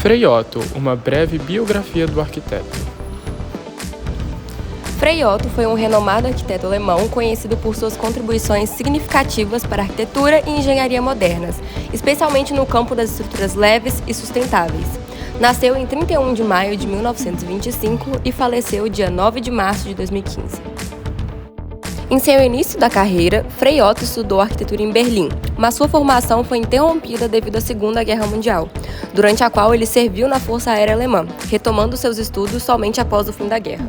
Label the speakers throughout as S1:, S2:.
S1: Frei Otto, uma breve biografia do arquiteto.
S2: Frei Otto foi um renomado arquiteto alemão conhecido por suas contribuições significativas para a arquitetura e engenharia modernas, especialmente no campo das estruturas leves e sustentáveis. Nasceu em 31 de maio de 1925 e faleceu dia 9 de março de 2015. Em seu início da carreira, Frei Otto estudou arquitetura em Berlim, mas sua formação foi interrompida devido à Segunda Guerra Mundial, durante a qual ele serviu na Força Aérea Alemã, retomando seus estudos somente após o fim da guerra.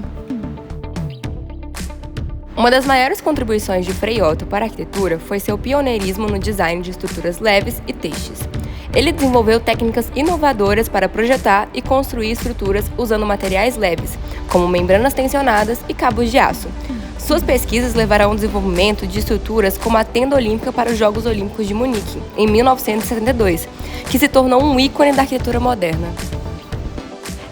S2: Uma das maiores contribuições de Frei Otto para a arquitetura foi seu pioneirismo no design de estruturas leves e textos. Ele desenvolveu técnicas inovadoras para projetar e construir estruturas usando materiais leves, como membranas tensionadas e cabos de aço. Suas pesquisas levaram ao desenvolvimento de estruturas como a Tenda Olímpica para os Jogos Olímpicos de Munique, em 1972, que se tornou um ícone da arquitetura moderna.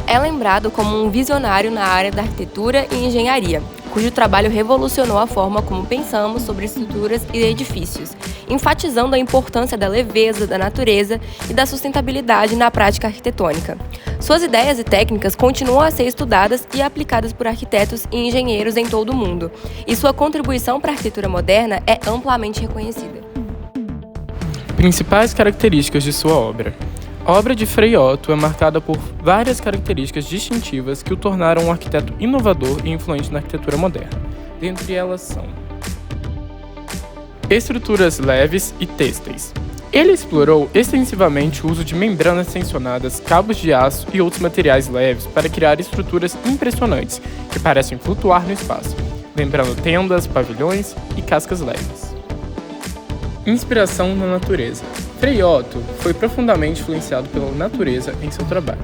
S2: É lembrado como um visionário na área da arquitetura e engenharia, cujo trabalho revolucionou a forma como pensamos sobre estruturas e edifícios, enfatizando a importância da leveza, da natureza e da sustentabilidade na prática arquitetônica. Suas ideias e técnicas continuam a ser estudadas e aplicadas por arquitetos e engenheiros em todo o mundo, e sua contribuição para a arquitetura moderna é amplamente reconhecida.
S1: Principais características de sua obra. A obra de Frei Otto é marcada por várias características distintivas que o tornaram um arquiteto inovador e influente na arquitetura moderna. Dentre elas são estruturas leves e têxteis. Ele explorou extensivamente o uso de membranas tensionadas, cabos de aço e outros materiais leves para criar estruturas impressionantes que parecem flutuar no espaço, lembrando tendas, pavilhões e cascas leves. Inspiração na natureza. Frei Otto foi profundamente influenciado pela natureza em seu trabalho.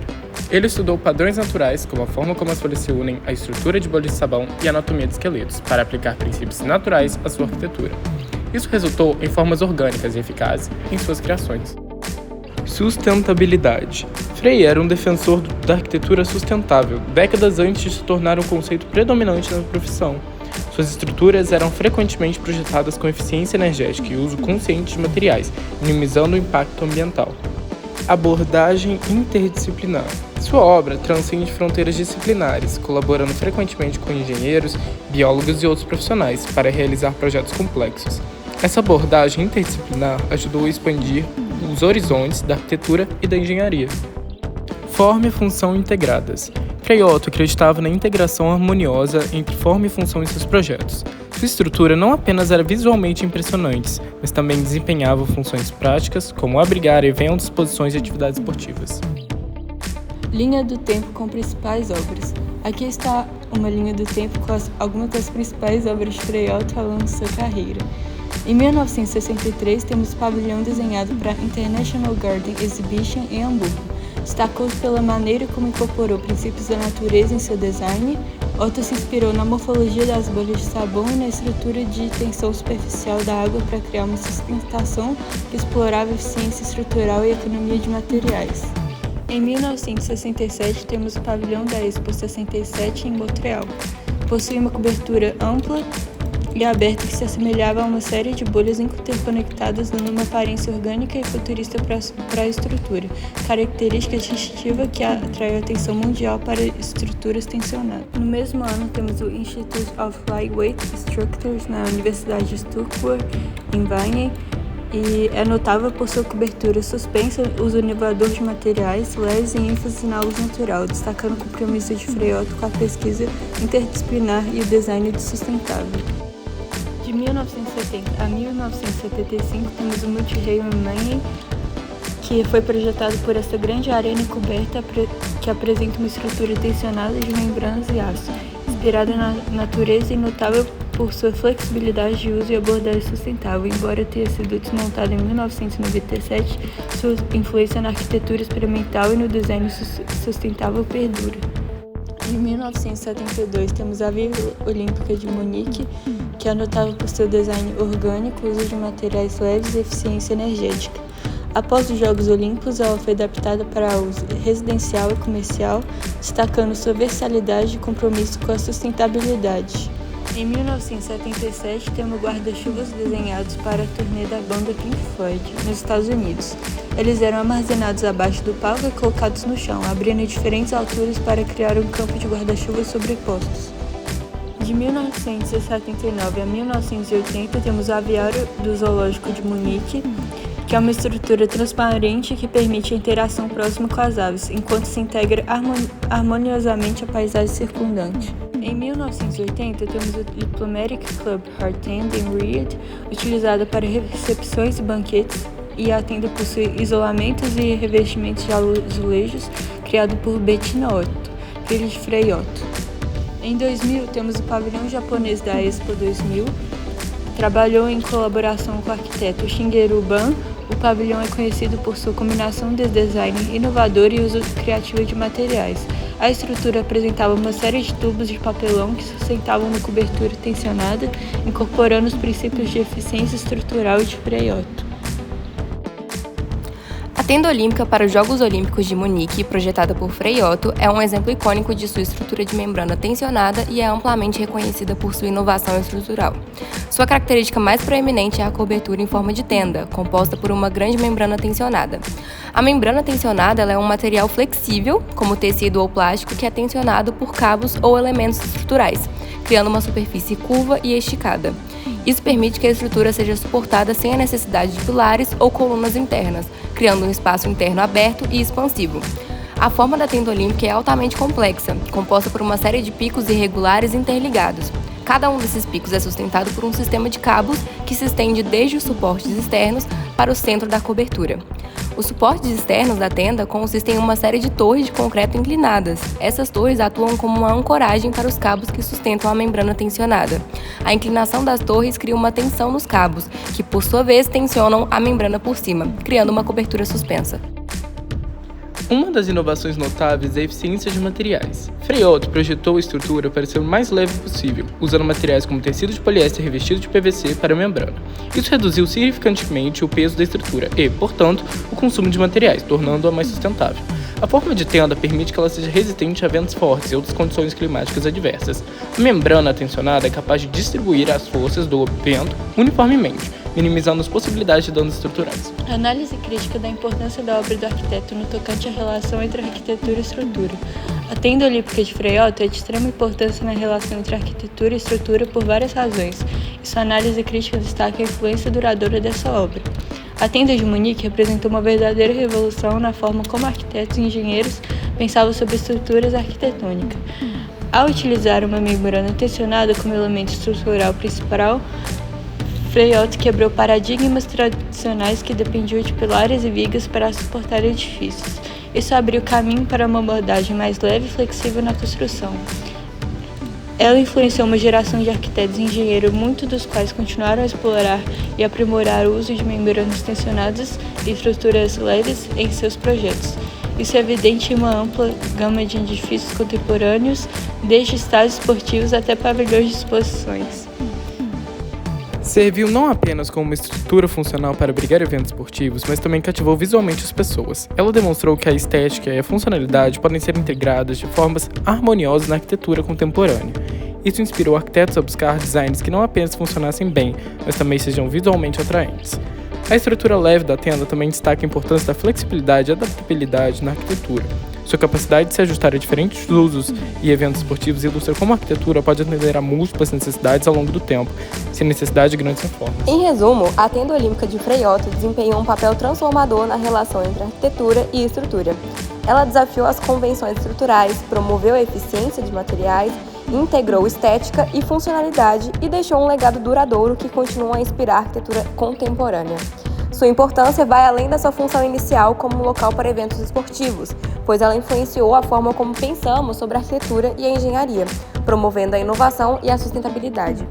S1: Ele estudou padrões naturais, como a forma como as folhas se unem, a estrutura de bolhas de sabão e a anatomia de esqueletos, para aplicar princípios naturais à sua arquitetura. Isso resultou em formas orgânicas e eficazes em suas criações. Sustentabilidade. Frei era um defensor da arquitetura sustentável, décadas antes de se tornar um conceito predominante na profissão. Suas estruturas eram frequentemente projetadas com eficiência energética e uso consciente de materiais, minimizando o impacto ambiental. Abordagem interdisciplinar. Sua obra transcende fronteiras disciplinares, colaborando frequentemente com engenheiros, biólogos e outros profissionais para realizar projetos complexos. Essa abordagem interdisciplinar ajudou a expandir os horizontes da arquitetura e da engenharia. Forma e função integradas. Frei Otto acreditava na integração harmoniosa entre forma e função em seus projetos. Sua estrutura não apenas era visualmente impressionante, mas também desempenhava funções práticas, como abrigar eventos, exposições e atividades esportivas.
S3: Linha do tempo com principais obras. Aqui está uma linha do tempo com algumas das principais obras de Frei Otto ao longo de sua carreira. Em 1963, temos o pavilhão desenhado para a International Garden Exhibition em Hamburgo. Destacou-se pela maneira como incorporou princípios da natureza em seu design. Otto se inspirou na morfologia das bolhas de sabão e na estrutura de tensão superficial da água para criar uma sustentação que explorava eficiência estrutural e economia de materiais. Em 1967, temos o pavilhão da Expo 67 em Montreal. Possui uma cobertura ampla e aberta que se assemelhava a uma série de bolhas interconectadas, dando uma aparência orgânica e futurista para a estrutura, característica distintiva que atraiu a atenção mundial para estruturas tensionadas. No mesmo ano, temos o Institute of Lightweight Structures na Universidade de Stuttgart, em Weimar, e é notável por sua cobertura suspensa, uso inovador de materiais leves e ênfase na luz natural, destacando o compromisso de Frei Otto com a pesquisa interdisciplinar e o design sustentável. De 1970 a 1975, temos o Multi-Rail em Mannheim, que foi projetado por essa grande arena encoberta que apresenta uma estrutura tensionada de membranas e aço, inspirada na natureza e notável por sua flexibilidade de uso e abordagem sustentável. Embora tenha sido desmontada em 1997, sua influência na arquitetura experimental e no design sustentável perdura. Em 1972, temos a Vila Olímpica de Munique, que é notável por seu design orgânico, uso de materiais leves e eficiência energética. Após os Jogos Olímpicos, ela foi adaptada para uso residencial e comercial, destacando sua versatilidade e compromisso com a sustentabilidade. Em 1977, temos guarda-chuvas desenhados para a turnê da banda Pink Floyd, nos Estados Unidos. Eles eram armazenados abaixo do palco e colocados no chão, abrindo em diferentes alturas para criar um campo de guarda-chuvas sobrepostos. De 1979 a 1980, temos o Aviário do Zoológico de Munique, que é uma estrutura transparente que permite a interação próxima com as aves, enquanto se integra harmoniosamente à paisagem circundante. Em 1980, temos o Diplomatic Club Heart End em Riad, utilizada para recepções e banquetes, e a tenda possui isolamentos e revestimentos de azulejos, criado por Bettina Otto, filha de Frei Otto. Em 2000, temos o pavilhão japonês da Expo 2000. Trabalhou em colaboração com o arquiteto Shigeru Ban. O pavilhão é conhecido por sua combinação de design inovador e uso criativo de materiais. A estrutura apresentava uma série de tubos de papelão que sustentavam uma cobertura tensionada, incorporando os princípios de eficiência estrutural de Frei Otto.
S2: A tenda olímpica para os Jogos Olímpicos de Munique, projetada por Frei Otto, é um exemplo icônico de sua estrutura de membrana tensionada e é amplamente reconhecida por sua inovação estrutural. Sua característica mais proeminente é a cobertura em forma de tenda, composta por uma grande membrana tensionada. A membrana tensionada ela é um material flexível, como tecido ou plástico, que é tensionado por cabos ou elementos estruturais, criando uma superfície curva e esticada. Isso permite que a estrutura seja suportada sem a necessidade de pilares ou colunas internas, criando um espaço interno aberto e expansivo. A forma da tenda olímpica é altamente complexa, composta por uma série de picos irregulares interligados. Cada um desses picos é sustentado por um sistema de cabos que se estende desde os suportes externos para o centro da cobertura. Os suportes externos da tenda consistem em uma série de torres de concreto inclinadas. Essas torres atuam como uma ancoragem para os cabos que sustentam a membrana tensionada. A inclinação das torres cria uma tensão nos cabos, que por sua vez tensionam a membrana por cima, criando uma cobertura suspensa.
S1: Uma das inovações notáveis é a eficiência de materiais. Frei Otto projetou a estrutura para ser o mais leve possível, usando materiais como tecido de poliéster revestido de PVC para a membrana. Isso reduziu significativamente o peso da estrutura e, portanto, o consumo de materiais, tornando-a mais sustentável. A forma de tenda permite que ela seja resistente a ventos fortes e outras condições climáticas adversas. A membrana tensionada é capaz de distribuir as forças do vento uniformemente, minimizando as possibilidades de danos estruturais.
S3: Análise crítica da importância da obra do arquiteto no tocante à relação entre arquitetura e estrutura. A tenda olímpica de Frei Otto é de extrema importância na relação entre arquitetura e estrutura por várias razões, e sua análise crítica destaca a influência duradoura dessa obra. A tenda de Munique representou uma verdadeira revolução na forma como arquitetos e engenheiros pensavam sobre estruturas arquitetônicas. Ao utilizar uma membrana tensionada como elemento estrutural principal, Frei Otto quebrou paradigmas tradicionais que dependiam de pilares e vigas para suportar edifícios. Isso abriu caminho para uma abordagem mais leve e flexível na construção. Ela influenciou uma geração de arquitetos e engenheiros, muitos dos quais continuaram a explorar e aprimorar o uso de membranas tensionadas e estruturas leves em seus projetos. Isso é evidente em uma ampla gama de edifícios contemporâneos, desde estádios esportivos até pavilhões de exposições.
S1: Serviu não apenas como uma estrutura funcional para abrigar eventos esportivos, mas também cativou visualmente as pessoas. Ela demonstrou que a estética e a funcionalidade podem ser integradas de formas harmoniosas na arquitetura contemporânea. Isso inspirou arquitetos a buscar designs que não apenas funcionassem bem, mas também sejam visualmente atraentes. A estrutura leve da tenda também destaca a importância da flexibilidade e adaptabilidade na arquitetura. Sua capacidade de se ajustar a diferentes usos e eventos esportivos ilustra como a arquitetura pode atender a múltiplas necessidades ao longo do tempo, sem necessidade de grandes reformas.
S2: Em resumo, a tenda olímpica de Frei Otto desempenhou um papel transformador na relação entre arquitetura e estrutura. Ela desafiou as convenções estruturais, promoveu a eficiência de materiais, integrou estética e funcionalidade e deixou um legado duradouro que continua a inspirar a arquitetura contemporânea. Sua importância vai além da sua função inicial como local para eventos esportivos, pois ela influenciou a forma como pensamos sobre a arquitetura e a engenharia, promovendo a inovação e a sustentabilidade.